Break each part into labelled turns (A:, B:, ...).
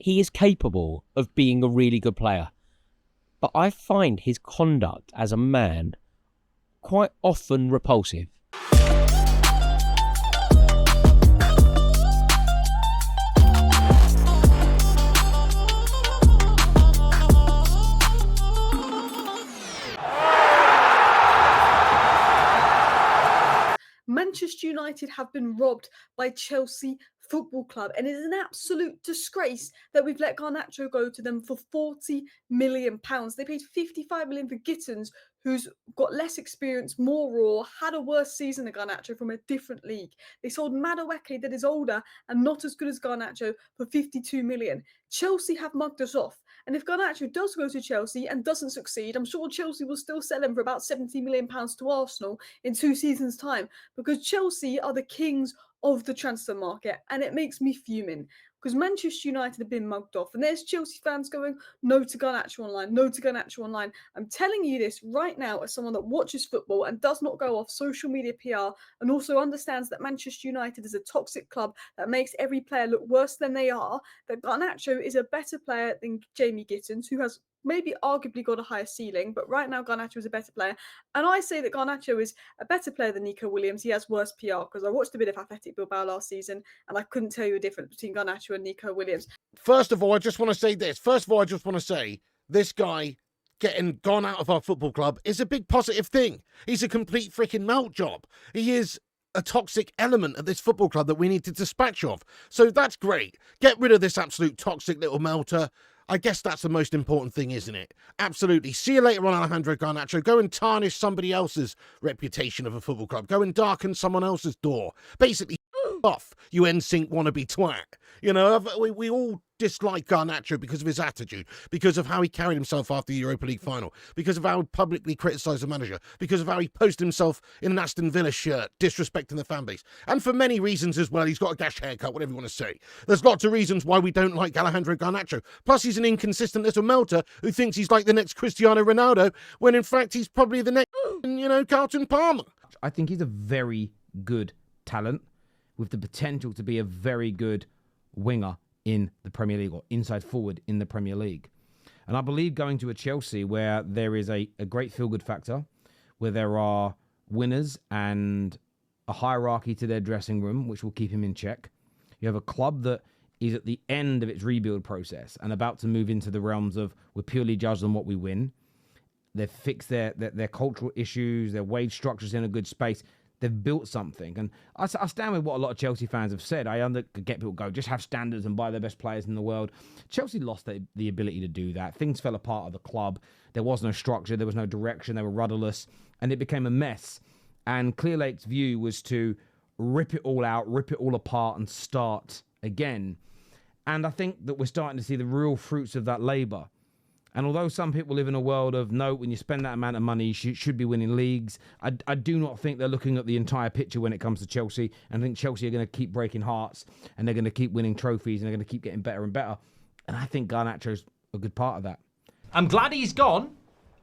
A: he is capable of being a really good player. But I find his conduct as a man quite often repulsive.
B: Manchester United have been robbed by Chelsea Football Club, and it is an absolute disgrace that we've let Garnacho go to them for £40 million. They paid £55 million for Gittins, who's got less experience, more raw, had a worse season than Garnacho from a different league. They sold Madueke, that is older and not as good as Garnacho, for £52 million. Chelsea have mugged us off. And if Garnacho does go to Chelsea and doesn't succeed, I'm sure Chelsea will still sell him for about £70 million to Arsenal in 2 seasons' time, because Chelsea are the kings of the transfer market, and it makes me fuming because Manchester United have been mugged off, and there's Chelsea fans going, no to Garnacho online, no to Garnacho online. I'm telling you this right now as someone that watches football and does not go off social media PR, and also understands that Manchester United is a toxic club that makes every player look worse than they are, that Garnacho is a better player than Jamie Gittins, who has maybe arguably got a higher ceiling, but right now Garnacho is a better player. And I say that Garnacho is a better player than Nico Williams. He has worse PR, because I watched a bit of Athletic Bilbao last season and I couldn't tell you a difference between Garnacho and Nico Williams.
C: First of all, I just want to say this. First of all, I just want to say this guy getting gone out of our football club is a big positive thing. He's a complete freaking melt job. He is a toxic element of this football club that we need to dispatch of. So that's great. Get rid of this absolute toxic little melter. I guess that's the most important thing, isn't it? Absolutely. See you later on, Alejandro Garnacho. Go and tarnish somebody else's reputation of a football club. Go and darken someone else's door. Basically, off, you NSYNC wannabe twat. You know, we all dislike Garnacho because of his attitude, because of how he carried himself after the Europa League final, because of how he publicly criticised the manager, because of how he posted himself in an Aston Villa shirt, disrespecting the fan base. And for many reasons as well. He's got a gash haircut, whatever you want to say. There's lots of reasons why we don't like Alejandro Garnacho. Plus, he's an inconsistent little melter who thinks he's like the next Cristiano Ronaldo, when in fact he's probably the next, Carlton Palmer.
D: I think he's a very good talent with the potential to be a very good winger in the Premier League, or inside forward in the Premier League. And I believe going to a Chelsea where there is a great feel-good factor, where there are winners and a hierarchy to their dressing room, which will keep him in check. You have a club that is at the end of its rebuild process and about to move into the realms of we're purely judged on what we win. They've fixed their cultural issues, their wage structure's in a good space. They've built something. And I stand with what a lot of Chelsea fans have said. I get people go, just have standards and buy the best players in the world. Chelsea lost the ability to do that. Things fell apart at the club. There was no structure. There was no direction. They were rudderless. And it became a mess. And Clearlake's view was to rip it all out, rip it all apart and start again. And I think that we're starting to see the real fruits of that labour. And although some people live in a world of, no, when you spend that amount of money, you should be winning leagues, I do not think they're looking at the entire picture when it comes to Chelsea. And I think Chelsea are going to keep breaking hearts, and they're going to keep winning trophies, and they're going to keep getting better and better. And I think Garnacho's a good part of that.
E: I'm glad he's gone.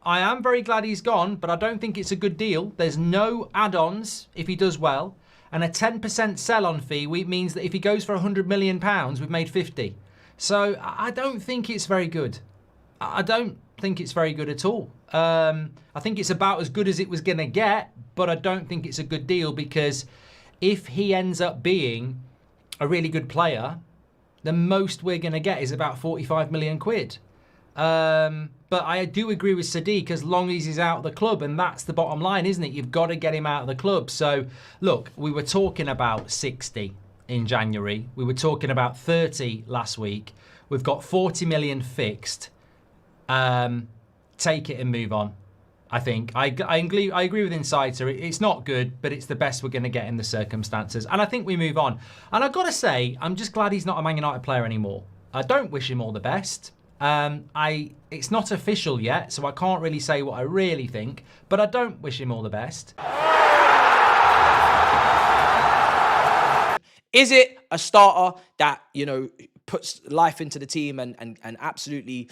E: I am very glad he's gone, but I don't think it's a good deal. There's no add-ons if he does well. And a 10% sell-on fee means that if he goes for £100 million, we've made 50. So I don't think it's very good. I don't think it's very good at all. I think it's about as good as it was going to get, but I don't think it's a good deal, because if he ends up being a really good player, the most we're going to get is about 45 million quid. But I do agree with Sadiq, as long as he's out of the club, and that's the bottom line, isn't it? You've got to get him out of the club. So, look, we were talking about 60 in January. We were talking about 30 last week. We've got 40 million fixed. Take it and move on. I think I agree with Insider. It's not good, but it's the best we're going to get in the circumstances, and I think we move on. And I've got to say, I'm just glad he's not a Man United player anymore. I don't wish him all the best. It's not official yet, so I can't really say what I really think, but I don't wish him all the best.
F: Is it a starter that, puts life into the team and absolutely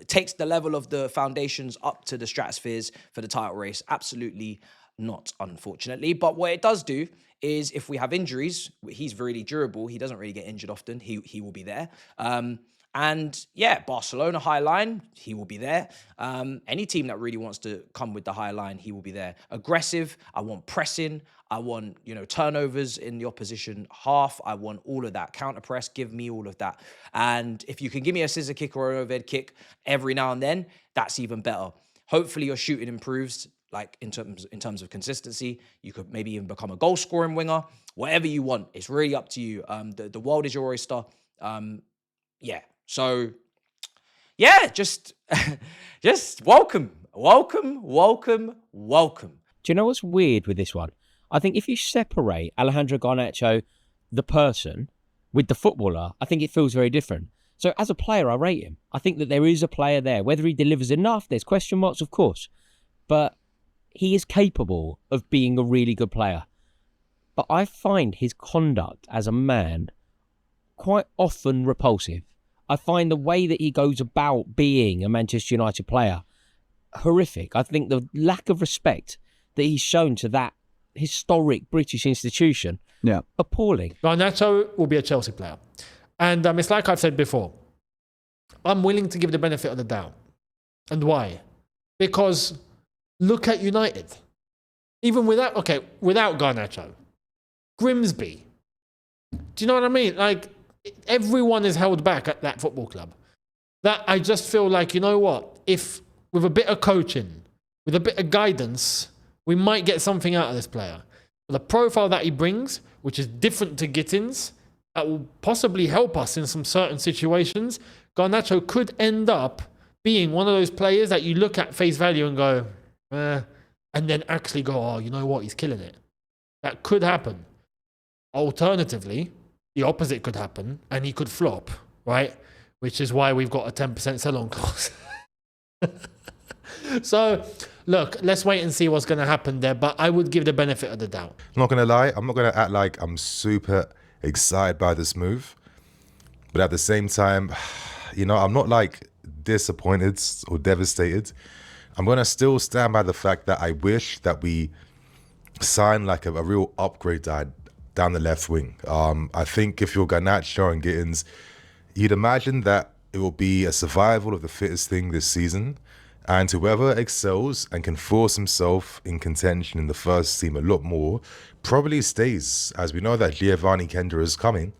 F: takes the level of the foundations up to the stratospheres for the title race? Absolutely not, unfortunately. But what it does do is, if we have injuries, he's really durable. He doesn't really get injured often. He will be there. And yeah, Barcelona high line, he will be there. Any team that really wants to come with the high line, he will be there. Aggressive, I want pressing. I want, turnovers in the opposition half. I want all of that. Counter press, give me all of that. And if you can give me a scissor kick or an overhead kick every now and then, that's even better. Hopefully your shooting improves, like in terms of consistency. You could maybe even become a goal scoring winger. Whatever you want, it's really up to you. The world is your oyster. Yeah. So yeah, just welcome.
A: Do you know what's weird with this one? I think if you separate Alejandro Garnacho, the person, with the footballer, I think it feels very different. So as a player, I rate him. I think that there is a player there. Whether he delivers enough, there's question marks, of course. But he is capable of being a really good player. But I find his conduct as a man quite often repulsive. I find the way that he goes about being a Manchester United player horrific. I think the lack of respect that he's shown to that historic British institution, appalling.
G: Garnacho will be a Chelsea player. And it's like I've said before, I'm willing to give the benefit of the doubt. And why? Because look at United. Even without Garnacho, Grimsby. Do you know what I mean? Like, everyone is held back at that football club. That I just feel like, you know what? If with a bit of coaching, with a bit of guidance, we might get something out of this player. But the profile that he brings, which is different to Gittins, that will possibly help us in some certain situations. Garnacho could end up being one of those players that you look at face value and go, and then actually go, oh, you know what? He's killing it. That could happen. Alternatively, the opposite could happen and he could flop, right? Which is why we've got a 10% sell-on clause. So, look, let's wait and see what's going to happen there. But I would give the benefit of the doubt.
H: I'm not going to lie. I'm not going to act like I'm super excited by this move. But at the same time, I'm not like disappointed or devastated. I'm going to still stand by the fact that I wish that we sign like a real upgrade down the left wing. I think if you're Garnacho and Gittins, you'd imagine that it will be a survival of the fittest thing this season. And whoever excels and can force himself in contention in the first team a lot more probably stays, as we know that Giovanni Kendra is coming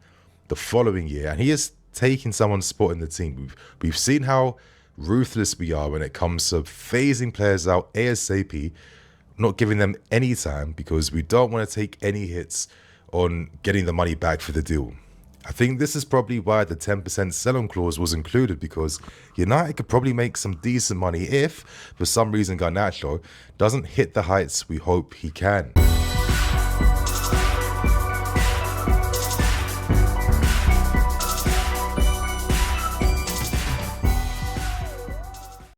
H: the following year. And he is taking someone's spot in the team. We've seen how ruthless we are when it comes to phasing players out ASAP, not giving them any time because we don't want to take any hits on getting the money back for the deal. I think this is probably why the 10% sell-on clause was included, because United could probably make some decent money if, for some reason, Garnacho doesn't hit the heights we hope he can.